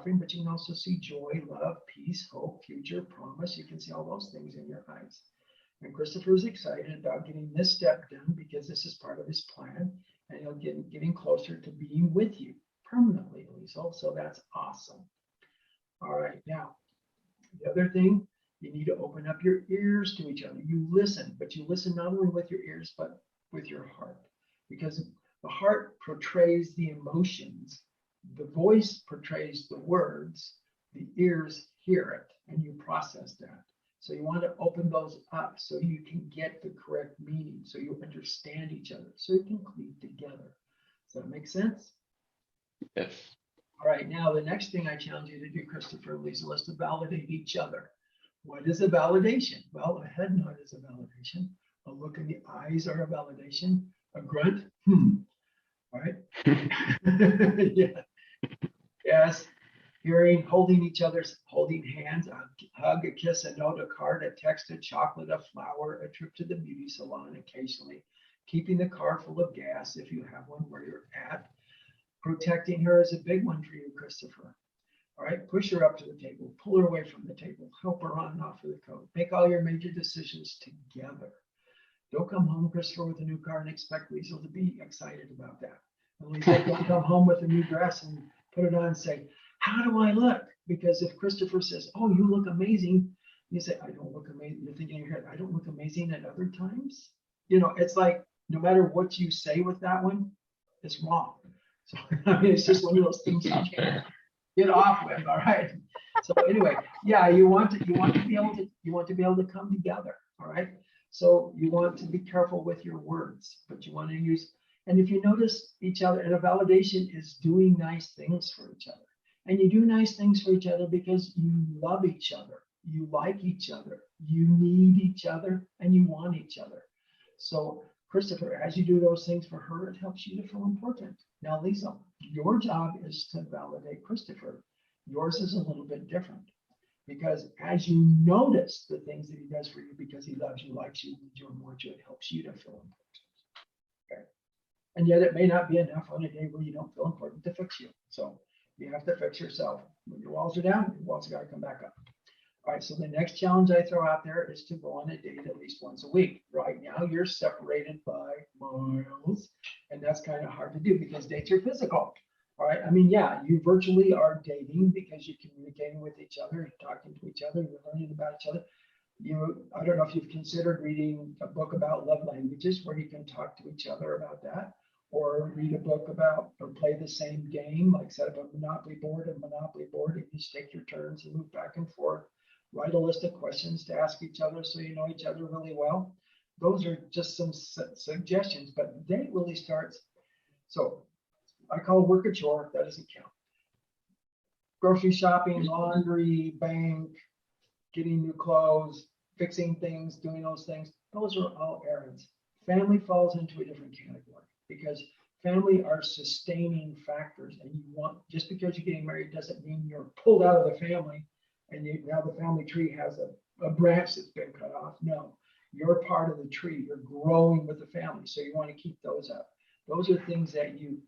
suffering, but you can also see joy, love, peace, hope, future, promise. You can see all those things in your eyes. And Christopher is excited about getting this step done because this is part of his plan, and he'll get getting closer to being with you permanently, Liesel. So that's awesome. All right, now the other thing, you need to open up your ears to each other. You listen, but you listen not only with your ears, but with your heart, because the heart portrays the emotions, the voice portrays the words, the ears hear it, and you process that. So you want to open those up so you can get the correct meaning, so you understand each other, so you can cleave together. Does that make sense? Yes. All right, now the next thing I challenge you to do, Christopher and Liesel, is to validate each other. What is a validation? Well, a head nod is a validation. A look in the eyes are a validation. A grunt, all right? Yeah. Yes. Hearing, holding each other's, holding hands, a hug, a kiss, a note, a card, a text, a chocolate, a flower, a trip to the beauty salon occasionally, keeping the car full of gas if you have one where you're at. Protecting her is a big one for you, Christopher. All right, push her up to the table, pull her away from the table, help her on and off of the coat. Make all your major decisions together. Don't come home, Christopher, with a new car and expect Liesel to be excited about that. And Liesel, don't come home with a new dress and put it on and say, how do I look? Because if Christopher says, oh, you look amazing, you say, I don't look amazing. You're thinking in your head, I don't look amazing at other times. You know, it's like no matter what you say with that one, it's wrong. So I mean, it's just one of those things you can't get off with. All right. So anyway, yeah, you want to be able to come together. All right. So you want to be careful with your words, but you want to use, and if you notice each other, and a validation is doing nice things for each other. And you do nice things for each other because you love each other, you like each other, you need each other, and you want each other. So Christopher, as you do those things for her, it helps you to feel important. Now, Liesel, your job is to validate Christopher. Yours is a little bit different because as you notice the things that he does for you because he loves you, likes you, needs you, and wants you, it helps you to feel important. Okay. And yet it may not be enough on a day where you don't feel important to fix you. So you have to fix yourself. When your walls are down, your walls got to come back up. All right, so the next challenge I throw out there is to go on a date at least once a week. Right now, you're separated by miles, and that's kind of hard to do because dates are physical. All right, I mean, yeah, you virtually are dating because you're communicating with each other, you're talking to each other, you're learning about each other. I don't know if you've considered reading a book about love languages where you can talk to each other about that, or read a book about, or play the same game, like set up a Monopoly board, and you just take your turns and move back and forth. Write a list of questions to ask each other so you know each other really well. Those are just some suggestions, but the date really starts. So I call work a chore, that doesn't count. Grocery shopping, laundry, bank, getting new clothes, fixing things, doing those things, those are all errands. Family falls into a different category because family are sustaining factors, and you want, just because you're getting married doesn't mean you're pulled out of the family and now the family tree has a branch that's been cut off. No, you're part of the tree. You're growing with the family. So you want to keep those up. Those are things that you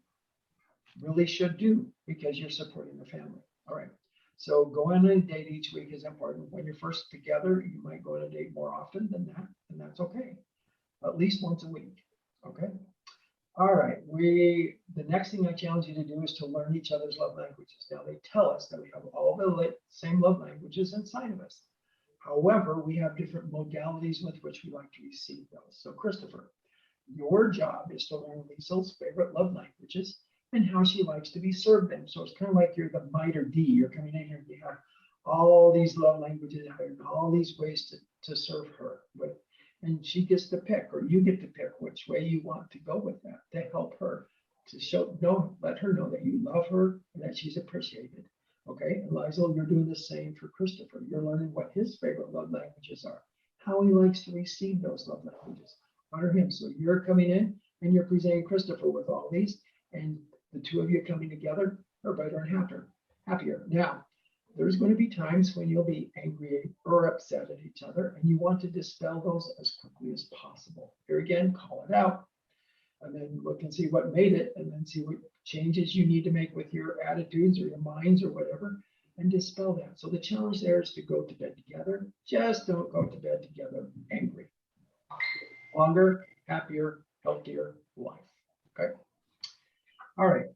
really should do because you're supporting the family. All right. So going on a date each week is important. When you're first together, you might go on a date more often than that, and that's okay. At least once a week. Okay. All right, the next thing I challenge you to do is to learn each other's love languages. Now, they tell us that we have all the same love languages inside of us. However, we have different modalities with which we like to receive those. So, Christopher, your job is to learn Liesel's favorite love languages and how she likes to be served them. So it's kind of like you're the miter D. You're coming in here and you have all these love languages and all these ways to serve her with. And she gets to pick, or you get to pick which way you want to go with that to help her, to let her know that you love her and that she's appreciated. Okay, and Liesel, you're doing the same for Christopher. You're learning what his favorite love languages are, how he likes to receive those love languages. Honor him. So you're coming in and you're presenting Christopher with all these, and the two of you coming together are better and happier. Now, there's going to be times when you'll be angry or upset at each other, and you want to dispel those as quickly as possible. Here again, call it out, and then look and see what made it, and then see what changes you need to make with your attitudes or your minds or whatever. and dispel that. So the challenge there is to go to bed together. Just don't go to bed together angry. Longer, happier, healthier life. Okay. All right.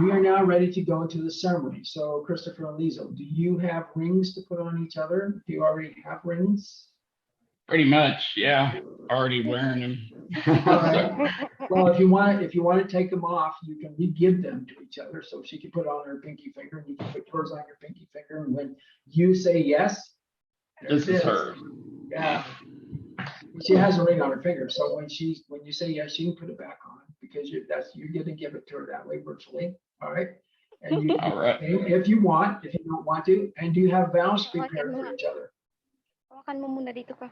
We are now ready to go into the ceremony. So Christopher and Liesl, do you have rings to put on each other? Do you already have rings? Pretty much, yeah. Already wearing them. All right. Well, if you want to take them off, you can re-give them to each other. So she can put on her pinky finger, and you can put yours on your pinky finger. And when you say yes, This is her. Yeah. She has a ring on her finger, so when you say yes, she can put it back on because you're going to give it to her that way virtually. All right. And you, All right. if you want, if you don't want to, and do you have vows prepared for each other? Hawakan mo muna dito ka.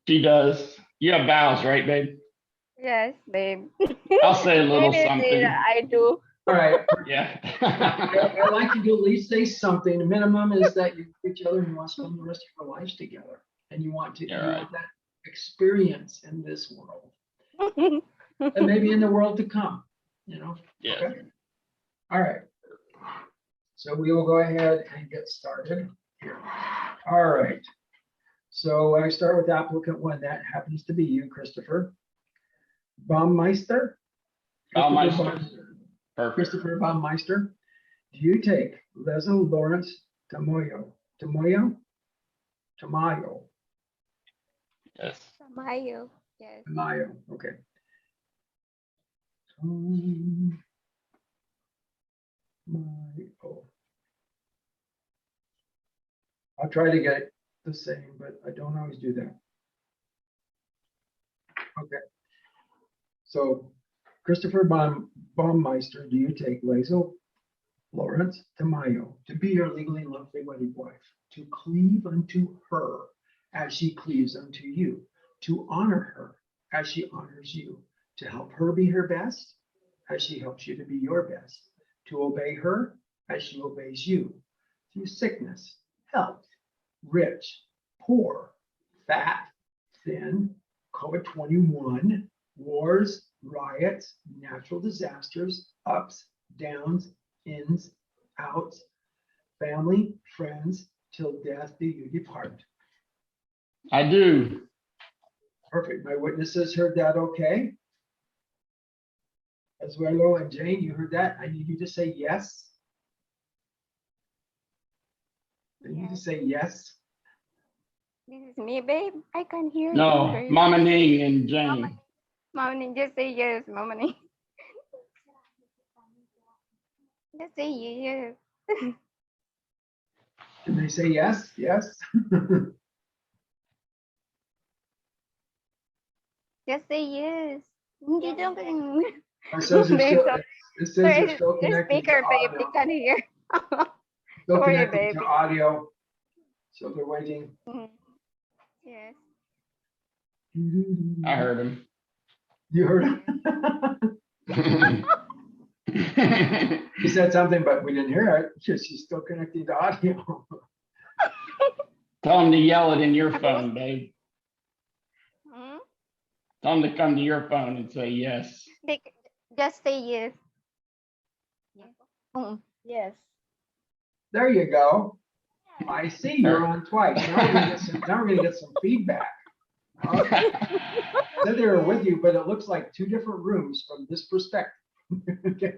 She does. You have vows, right, babe? Yes, babe. I'll say a little Maybe something. I do. All right. Yeah. I like you to at least say something. The minimum is that you love each other and you want to spend the rest of your lives together, and you want to Yeah, right. want that experience in this world, and maybe in the world to come. You know. Yeah. Okay. All right. So we will go ahead and get started here. All right. So I start with applicant one. That happens to be you, Christopher Baumeister. Baumeister. Perfect. Christopher Baumeister. Do you take Lezo Lawrence Tamayo? Tamayo. Yes. Tamayo. Yes. Tamayo. Okay. Tamayo. I'll try to get the same, but I don't always do that. Okay. So Christopher Baumeister, do you take Lezo Lawrence Tamayo to be your legally and lawfully wedded wife, to cleave unto her as she cleaves unto you, to honor her as she honors you, to help her be her best as she helps you to be your best, to obey her as she obeys you, through sickness, health, rich, poor, fat, thin, COVID-21, wars, riots, natural disasters, ups, downs, ins, outs, family, friends, till death do you depart. I do. Perfect. My witnesses heard that okay? Azuelo and Jane, you heard that? I need you to say yes. I need you to say yes. This is me, babe. I can hear you. No, Mama Ning and Jane. Mama Ning, just say yes, Mama Ning. Just say yes. Can they say yes? Yes. Just say yes. Hindi daw. It says you're still, it says you're still The connected to speaker, babe, they audio. can hear. Still Sorry, connected babe. to audio. So they're waiting. Mhm. Yes. I heard him. You heard him? He said something, but we didn't hear it. She's still connecting to audio. Tell him to yell it in your phone, babe. Hmm? Tell him to come to your phone and say yes. Just say yes. Yes. There you go. I see you're on twice. Now we're gonna get some feedback. Okay. Said they were with you, but it looks like two different rooms from this perspective. Okay.